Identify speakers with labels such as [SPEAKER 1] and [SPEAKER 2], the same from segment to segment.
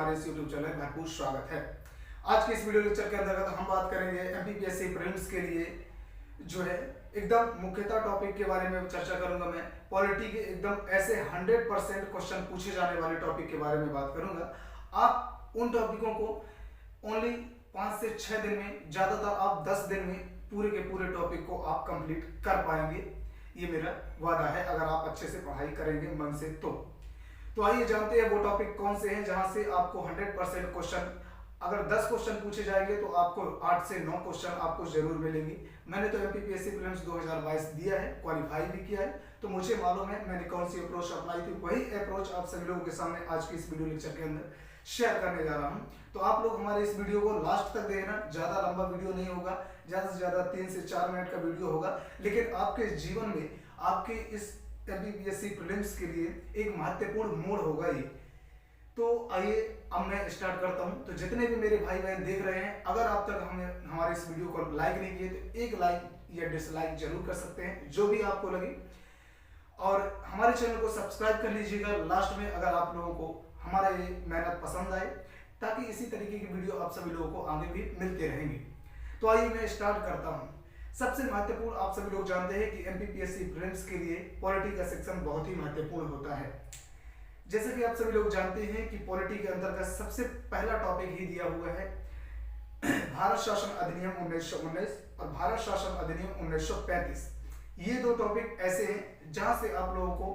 [SPEAKER 1] हमारे इस YouTube channel में भरपूर स्वागत है। आज के इस वीडियो लेक्चर के अंतर्गत हम बात करेंगे एमपीपीएससी प्रीलिम्स के लिए जो है एकदम मुख्यतः टॉपिक के बारे में चर्चा करूंगा। मैं पॉलिटी के एकदम ऐसे 100% क्वेश्चन पूछे जाने वाले टॉपिक के बारे में बात करूंगा। आप उन टॉपिकों को ओनली 5 से 6 दिन में, ज़्यादातर आप 10 दिन में पूरे के पूरे टॉपिक को आप कंप्लीट कर पाएंगे। ये मेरा वादा है अगर आप अच्छे से पढ़ाई करेंगे मन से तो आइए जानते हैं वो टॉपिक कौन से हैं जहां से आपको 100% क्वेश्चन, अगर 10 क्वेश्चन पूछे जाएंगे तो आपको 8 से 9 क्वेश्चन आपको जरूर मिलेंगे। मैंने तो एमपीपीएससी प्रीलिम्स 2022 दिया है, क्वालिफाई भी किया है, तो मुझे मालूम है मैंने कौन सी अप्रोच अपनाई थी। वही अप्रोच आप सभी लोगों के सामने आज के इस वीडियो लेक्चर के अंदर शेयर करने जा रहा हूं। तो आप लोग हमारे इस वीडियो को लास्ट तक देखना। ज्यादा लंबा वीडियो नहीं होगा, ज्यादा से ज्यादा 3 से 4 मिनट का वीडियो होगा, लेकिन आपके जीवन में आपके इस एमपीपीएससी प्रीलिम्स के लिए एक महत्वपूर्ण मोड़ होगा ये। तो आइए अब मैं स्टार्ट करता हूं। तो जितने भी मेरे भाई बहन देख रहे हैं, अगर आप तक हमें हमारे इस वीडियो को लाइक नहीं किए तो एक लाइक या डिसलाइक जरूर कर सकते हैं, जो भी आपको लगे। और हमारे चैनल को सब्सक्राइब कर लीजिएगा लास्ट में, अगर आप लोगों को हमारा ये मेहनत पसंद आए, ताकि इसी तरीके की वीडियो आप सभी लोगों को आगे भी मिलते रहेंगे। तो आइए मैं स्टार्ट करता हूं। सबसे महत्वपूर्ण, आप सभी लोग जानते हैं कि एमपीपीएससी प्रीलिम्स के लिए पॉलिटी का सेक्शन बहुत ही महत्वपूर्ण होता है। जैसे कि आप सभी लोग जानते हैं कि पॉलिटी के अंतर्गत सबसे पहला टॉपिक ही दिया हुआ है भारत शासन अधिनियम 1919 और भारत शासन अधिनियम 1935। ये दो टॉपिक ऐसे हैं जहां से आप लोगों को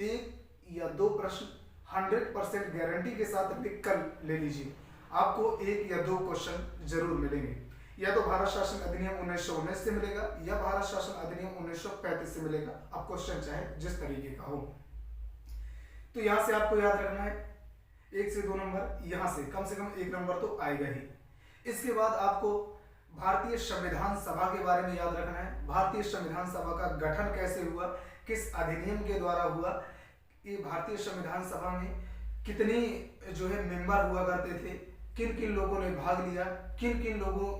[SPEAKER 1] 1 या 2 प्रश्न 100% गारंटी के साथ लिख कर ले लीजिए। आपको 1 या 2 क्वेश्चन जरूर मिलेंगे, या तो भारत शासन अधिनियम 1919 से मिलेगा या भारत शासन अधिनियम 1935 से मिलेगा। अब क्वेश्चन चाहे जिस तरीके का हो। तो यहां से आपको याद रखना है 1 से 2 नंबर, यहां से कम 1 नंबर तो आएगा ही। इसके बाद आपको भारतीय संविधान सभा के बारे में याद रखना है। भारतीय संविधान सभा का गठन कैसे हुआ, किस अधिनियम के द्वारा हुआ, ये भारतीय संविधान सभा में कितनी जो है मेंबर हुआ करते थे, किन किन लोगों ने भाग लिया, किन किन लोगों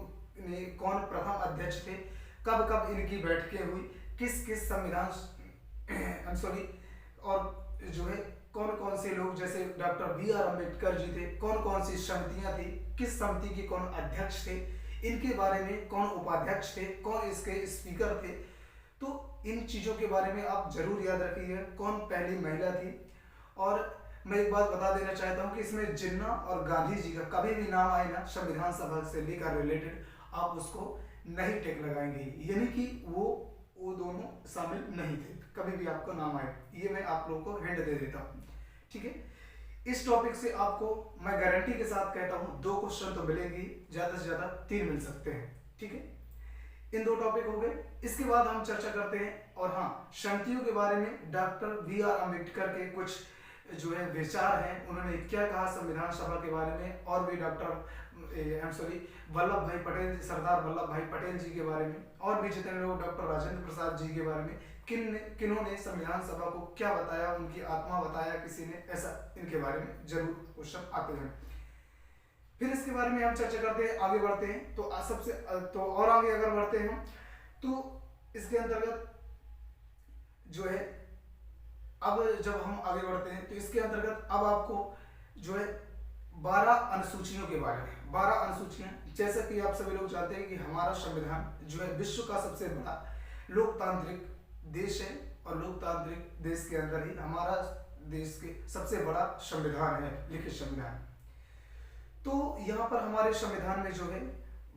[SPEAKER 1] ने, कौन प्रथम अध्यक्ष थे, कब कब इनकी बैठकें हुई, किस किस संविधान और जो है कौन कौन से लोग, जैसे डॉक्टर बी.आर. अम्बेडकर जी थे, कौन कौन सी समितियां थी, किस समिति के कौन अध्यक्ष थे, इनके बारे में कौन उपाध्यक्ष थे, कौन इसके स्पीकर थे। तो इन चीजों के बारे में आप जरूर याद रखिएगा, कौन पहली महिला थी। और मैं एक बात बता देना चाहता हूं कि इसमें जिन्ना और गांधी जी का कभी भी नाम आए ना संविधान सभा से लेकर रिलेटेड, आप उसको नहीं टिक लगाएंगे, यानी कि वो दोनों शामिल नहीं थे, कभी भी आपको नाम आए। ये मैं आप लोगों को हिंट दे देता हूँ, ठीक है। इस टॉपिक से आपको मैं गारंटी के साथ कहता हूँ 2 क्वेश्चन तो मिलेंगे, ज्यादा से ज्यादा 3 मिल सकते हैं, ठीक है। इन 2 टॉपिक हो गए। इसके बाद हम चर्चा करते हैं, और हाँ, समितियों के बारे में डॉक्टर बी.आर. अम्बेडकर के कुछ जो है विचार हैं, उन्होंने क्या कहा संविधान सभा के बारे में, और भी वल्लभ भाई पटेल, सरदार वल्लभ भाई पटेल जी के बारे में, और भी जितने लोग, डॉक्टर राजेंद्र प्रसाद जी के बारे में, किन्होंने संविधान सभा को क्या बताया, उनकी आत्मा बताया किसी ने, ऐसा इनके बारे में जरूर क्वेश्चन आते हैं। फिर इसके बारे में हम चर्चा करते हैं, आगे बढ़ते हैं। तो और आगे अगर बढ़ते हैं तो इसके अंतर्गत जो है, अब जब हम आगे बढ़ते हैं तो इसके अंतर्गत अब आपको जो है 12 अनुसूचियों के बारे में, 12 अनुसूचियां, जैसा कि आप सभी लोग जानते हैं कि हमारा संविधान जो है विश्व का सबसे बड़ा लोकतांत्रिक देश है, और लोकतांत्रिक देश के अंदर ही हमारा देश के सबसे बड़ा संविधान है, लिखित संविधान। तो यहाँ पर हमारे संविधान में जो है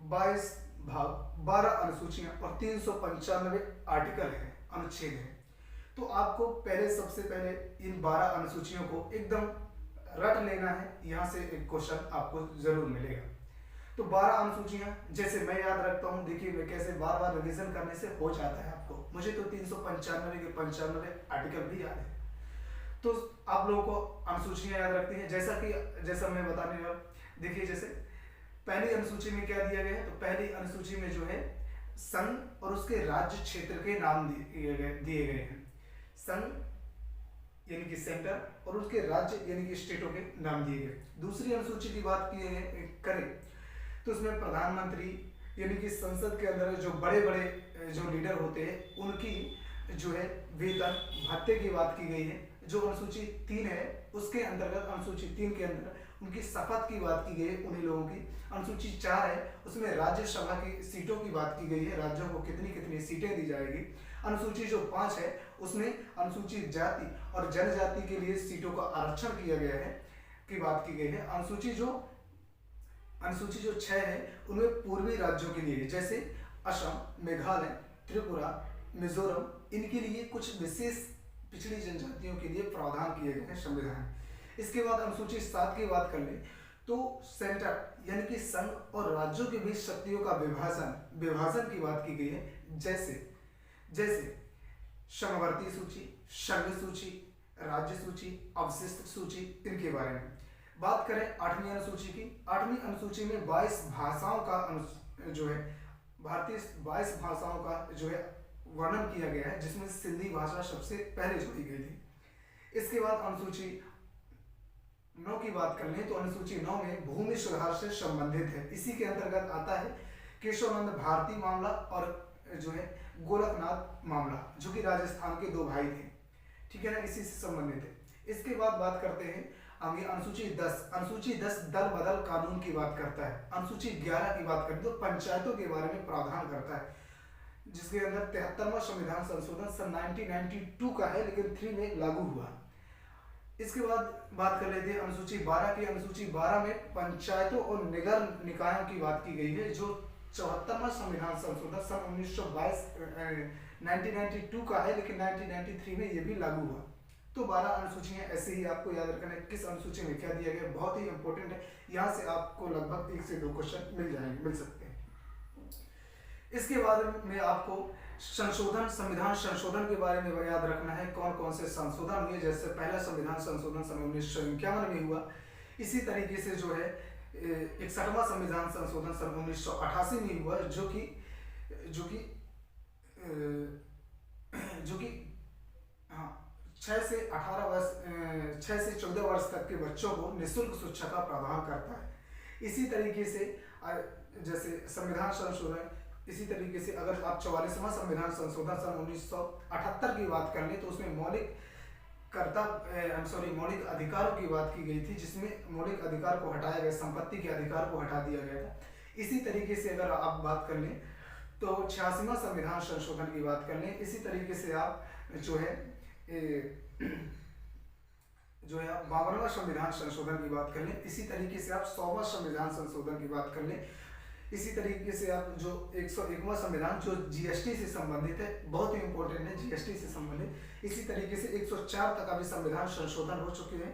[SPEAKER 1] 22 भाग, 12 अनुसूचियां और 395 आर्टिकल हैं, अनुच्छेद हैं। तो आपको सबसे पहले इन 12 अनुसूचियों को एकदम रट लेना है, यहाँ से एक क्वेश्चन आपको जरूर मिलेगा। तो 12 अनुसूचियां जैसे मैं याद रखता हूँ, देखिए मैं कैसे बार बार रिवीजन करने से हो जाता है आपको, मुझे तो 395 के 95 आर्टिकल भी याद है। तो आप लोगों को अनुसूचियां याद रखती हैं, जैसा मैं बताने वाला। देखिए जैसे पहली अनुसूची में क्या दिया गया है, तो पहली अनुसूची में जो है संघ और उसके राज्य क्षेत्र के नाम दिए गए हैं। संघ यानी कि सेंटर, और उसके राज्य यानी कि स्टेटों के नाम दिए गए। दूसरी अनुसूची की बात करें तो उसमें प्रधानमंत्री यानी कि संसद के अंदर जो बड़े बड़े जो लीडर होते हैं उनकी जो है वेतन भत्ते की बात की गई है। जो अनुसूची 3 है उसके अंतर्गत, अनुसूची 3 के अंदर उनकी शपथ की बात की गई है उन्हीं लोगों की। अनुसूची 4 है उसमें राज्यसभा की सीटों की बात की गई है, राज्यों को कितनी कितनी सीटें दी जाएगी। अनुसूची जो 5 है उसमें अनुसूचित जाति और जनजाति के लिए सीटों का आरक्षण किया गया है की बात की गई है। अनुसूची जो 6 है उनमें पूर्वी राज्यों के लिए जैसे असम, मेघालय, त्रिपुरा, मिजोरम इनके लिए कुछ विशेष पिछड़ी जनजातियों के लिए प्रावधान किए गए हैं संविधान। इसके बाद अनुसूची 7 की बात कर ले तो सेंटर यानी कि संघ और राज्यों के बीच शक्तियों का विभाजन की बात की गई है। जैसे समवर्ती सूची, संघ सूची, राज्य सूची, अवशिष्ट सूची इनके बारे में बात करें। 8वीं अनुसूची की, 8वीं अनुसूची में 22 भाषाओं का जो है भारतीय 22 भाषाओं का जो है वर्णन किया गया है, जिसमें सिंधी भाषा सबसे पहले जोड़ी गई थी। इसके बाद अनुसूची 9 की बात कर लें तो अनुसूची 9 में भूमि सुधार से संबंधित है। इसी के अंतर्गत आता है केशवानंद भारती मामला और जो है गोरखनाथ मामला, जो कि राजस्थान के 2 भाई थे, ठीक है ना, इसी से संबंधित है। इसके बाद बात करते हैं आगे अनुसूची 10। अनुसूची 10 दल बदल कानून की बात करता है। अनुसूची 11 की बात करें तो पंचायतों के बारे में प्रावधान करता है, जिसके अंदर 73वां संविधान संशोधन सन 1992 का है, लेकिन 3 में लागू हुआ। इसके बाद बात कर लेते हैं अनुसूची 12 की। अनुसूची 12 में पंचायतों और नगर निकायों की बात की गई है, जो 74वां संविधान संशोधन सन 1992 का है, लेकिन 1993 में ये भी लागू हुआ। तो 12 अनुसूचियां ऐसे ही आपको याद रखना है किस अनुसूची में क्या दिया गया, बहुत ही इंपॉर्टेंट है। यहाँ से आपको लगभग 1 से 2 क्वेश्चन मिल सकते हैं। इसके बाद में आपको संविधान संशोधन के बारे में याद रखना है, कौन कौन से संशोधन हुए। जैसे पहला संविधान संशोधन सन 1951 में हुआ। इसी तरीके से जो है 61वां संविधान संशोधन सन 1988 में हुआ, जो कि हाँ 6 से 14 वर्ष तक के बच्चों को निःशुल्क शिक्षा का प्रावधान करता है। इसी तरीके से जैसे संविधान संशोधन, इसी तरीके से अगर आप 44वां संविधान संशोधन सन 1978 की बात कर लें तो उसमें मौलिक अधिकारों की बात की गई थी, जिसमें मौलिक अधिकार को हटाया गया, संपत्ति के अधिकार को हटा दिया गया था। इसी तरीके से अगर आप बात कर लें तो 86वां संविधान संशोधन की बात कर लें। इसी तरीके से आप जो है 52वां संविधान संशोधन की बात कर लें। इसी तरीके से आप 100वां संविधान संशोधन की बात कर लें। इसी तरीके से आप जो 101वां संविधान जो जीएसटी से संबंधित है, बहुत ही इंपॉर्टेंट है जीएसटी से संबंधित। इसी तरीके से 104 तक अभी संविधान संशोधन हो चुके हैं,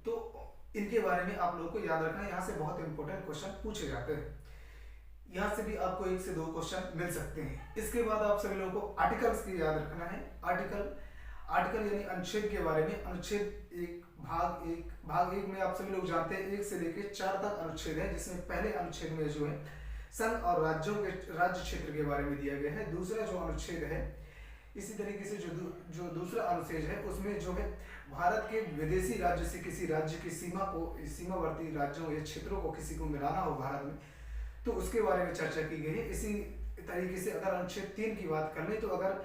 [SPEAKER 1] तो इनके बारे में आप लोगों को याद रखना है। यहाँ से बहुत इंपॉर्टेंट क्वेश्चन पूछे जाते हैं, यहाँ से भी आपको 1 से 2 क्वेश्चन मिल सकते हैं। इसके बाद आप सभी लोगों को आर्टिकल्स की याद रखना है। आर्टिकल यानी अनुच्छेद के बारे में। अनुच्छेद 1 भाग 1 में आप सभी लोग जानते हैं 1 से लेकर 4 तक अनुच्छेद है, जिसमें पहले अनुच्छेद में जो है संघ और राज्यों के राज्य क्षेत्र के बारे में दिया गया है। दूसरा जो अनुच्छेद है, इसी तरीके से जो दूसरा अनुच्छेद है उसमें जो है भारत के विदेशी राज्य से किसी राज्य की सीमावर्ती राज्यों या क्षेत्रों को किसी को मिलाना हो भारत में, तो उसके बारे में चर्चा की गई है। इसी तरीके से अगर अनुच्छेद 3 की बात कर ले तो अगर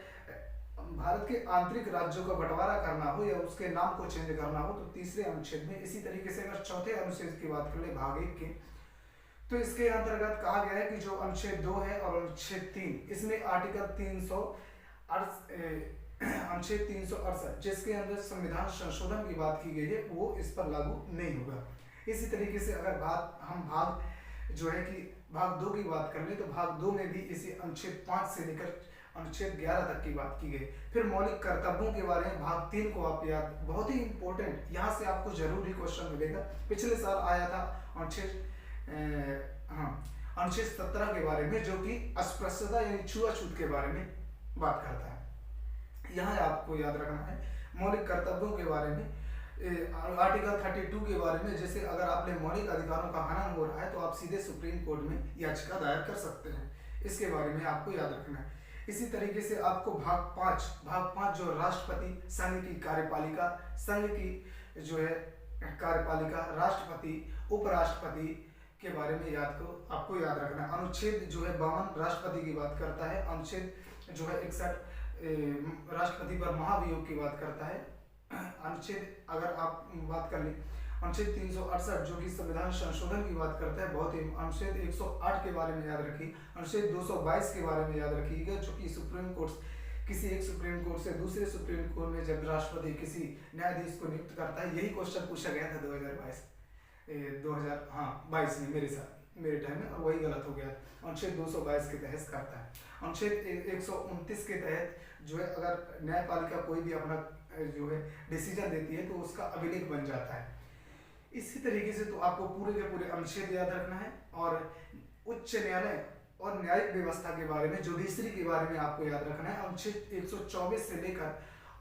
[SPEAKER 1] भारत के आंतरिक राज्यों का बंटवारा करना हो या उसके नाम को चेंज करना हो तो तीसरे अनुच्छेद में। इसी तरीके से अगर चौथे अनुच्छेद की बात कर ले भाग 1 के, तो इसके अंतर्गत कहा गया है कि जो अनुच्छेद 2 है और अनुच्छेद 3, इसमें आर्टिकल 368 जिसके अंदर संविधान संशोधन की बात की गई है, वो इस पर लागू नहीं होगा। इसी तरीके से अगर हम भाग जो है कि भाग 2 की बात कर ले तो भाग 2 में भी इसी अनुच्छेद 5 से लेकर अनुच्छेद 11 तक की बात की गई। फिर मौलिक कर्तव्यों के बारे में भाग 3 को आप याद, बहुत ही इंपॉर्टेंट, यहाँ से आपको जरूरी क्वेश्चन मिलेगा। पिछले साल आया था अनुच्छेद 17 के बारे में, जो कि अस्पृश्यता यानी छुआछूत के बारे में बात करता है। यहाँ आपको याद रखना है मौलिक कर्तव्यों के बारे में। आर्टिकल 32 के बारे में, जैसे अगर आपने मौलिक अधिकारों का हनन हो रहा है तो आप सीधे सुप्रीम कोर्ट में याचिका दायर कर सकते हैं, इसके बारे में आपको याद रखना है। इसी तरीके से आपको भाग 5 जो राष्ट्रपति, संघ की कार्यपालिका, संघ की जो है कार्यपालिका, राष्ट्रपति, उपराष्ट्रपति के बारे में आपको याद रखना है। अनुच्छेद जो है 52 राष्ट्रपति की बात करता है। अनुच्छेद जो है 61 राष्ट्रपति पर महाभियोग की बात करता है। अनुच्छेद अगर आप बात कर लें अनुच्छेद 368 जो कि संविधान संशोधन की बात करता है, बहुत ही अनुच्छेद 108 के बारे में याद रखिए, अनुच्छेद 222 के बारे में याद रखिएगा, जो कि सुप्रीम कोर्ट किसी एक सुप्रीम कोर्ट से दूसरे सुप्रीम कोर्ट में जब राष्ट्रपति किसी न्यायाधीश को नियुक्त करता है, यही क्वेश्चन पूछा गया था 2022 में मेरे टाइम में, और वही गलत हो गया। अनुच्छेद 222 के तहत करता है। अनुच्छेद 129 के तहत जो है, अगर न्यायपालिका कोई भी अपना जो है डिसीजन देती है तो उसका अभिलेख बन जाता है। इसी तरीके से तो आपको पूरे के पूरे अनुच्छेद याद रखना है, और उच्च न्यायालय और न्यायिक व्यवस्था के बारे में, जुडिशरी के बारे में आपको याद रखना है। अनुच्छेद 124 से लेकर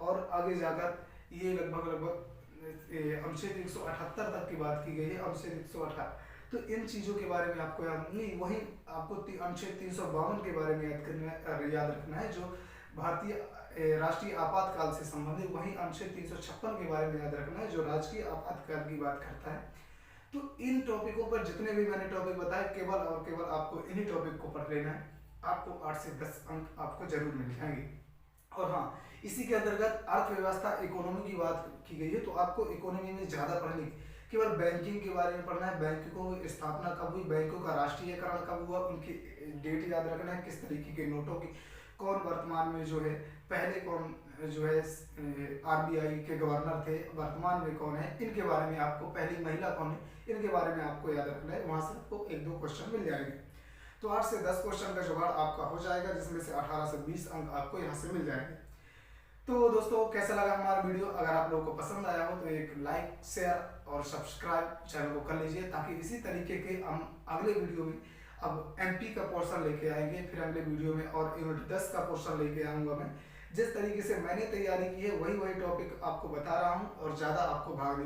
[SPEAKER 1] और आगे जाकर ये लगभग अनुच्छेद 178 तक की बात की गई है, अनुच्छेद 118। तो इन चीज़ों के बारे में आपको याद नहीं, वही आपको अनुच्छेद 352 के बारे में याद रखना है, जो भारतीय राष्ट्रीय आपातकाल से संबंधित। वही अनुच्छेद 356 के बारे में याद रखना है, जो राजकीय आपातकाल की बात करता है। तो इन टॉपिकों पर जितने भी मैंने टॉपिक बताए, केवल और केवल आपको इन्हीं टॉपिक को पढ़ लेना है। आपको 8 से 10 अंक आपको जरूर मिल जाएंगे। और हाँ, इसी के अंतर्गत अर्थव्यवस्था, इकोनॉमी की बात की गई है, तो आपको इकोनॉमी में ज़्यादा पढ़ने की, केवल बैंकिंग के बारे में पढ़ना है। बैंकों की स्थापना कब हुई, बैंकों का राष्ट्रीयकरण कब हुआ, उनकी डेट याद रखना है, किस तरीके के नोटों की, कौन वर्तमान में जो है, पहले कौन जो है आरबीआई के गवर्नर थे, वर्तमान में कौन है, इनके बारे में आपको, पहली महिला कौन है, इनके बारे में आपको याद रखना है। वहाँ से आपको 1-2 क्वेश्चन मिल जाएंगे। तो 8 से 10 क्वेश्चन का जुगाड़ आपका हो जाएगा, जिसमें से 18 से 20 अंक आपको यहाँ से मिल जाएंगे। तो दोस्तों, कैसा लगा हमारा वीडियो? अगर आप लोगों को पसंद आया हो तो एक लाइक, शेयर और सब्सक्राइब चैनल को कर लीजिए, ताकि इसी तरीके के हम अगले वीडियो में, अब एमपी का पोर्शन लेके आएंगे, फिर अगले वीडियो में और यूनिट 10 का पोर्शन लेके आऊँगा मैं। जिस तरीके से मैंने तैयारी की है, वही टॉपिक आपको बता रहा हूँ, और ज़्यादा आपको भाग